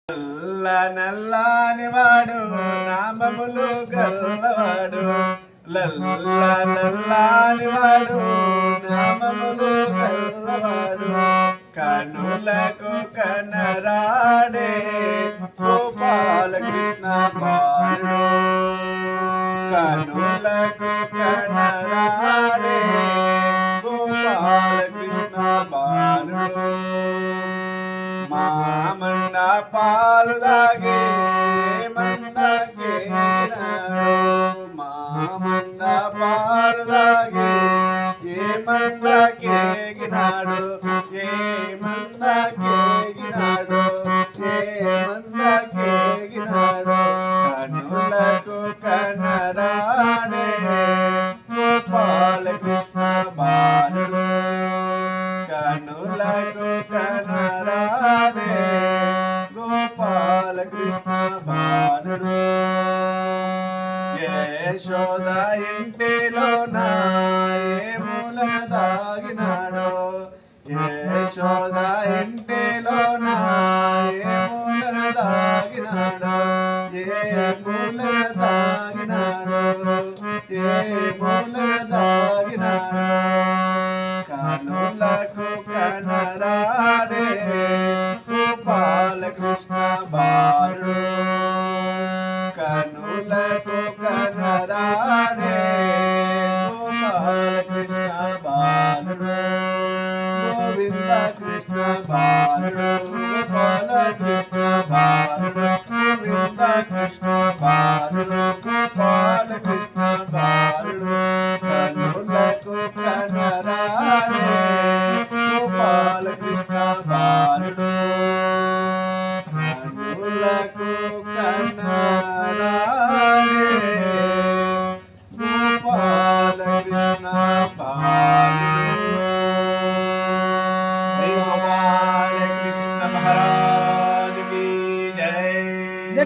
నల్ల నల్లాని వాడు నామములు గల్లవాడు లల్ల నల్లాని వాడు నామములు గల్లవాడు కనులకు కనరాడే గోపాల కృష్ణ బాలుడు కనులకు కనరాడే గోపాల కృష్ణ బాలుడు మామన్న పాలు దాగే మందకేగినాడు మామన్న పాలు దాగే ఏ మందకేగినాడు ఏ మందకేగినాడు ఏ మందకేగినాడు కనులకు కనరాడే గోపాల కృష్ణ బాలుడు కనులకు కనరాడే గోపాల కృష్ణ బాలుడు యశోద ఇంటిలోన ఏ మూలన దాగినాడో యశోద ఇంటిలోన ఏ మూలన దాగినాడో ఏ మూలన దాగినాడో ఏ మూలన దాగినాడో కనులకు కనరాడే గోపాల కృష్ణ బాలుడు కనులకు కనరాడే గోపాల కృష్ణ బాలుడు గోవింద కృష్ణ బాలుడు గోపాల కృష్ణ బాలుడు గోవింద కృష్ణ బాలుడు గోపాల కృష్ణ బాలుడు కనులకు కనరాడే గోపాల కృష్ణ బాలుడు కనులకు కనరాడే గోపాల కృష్ణ బాలుడు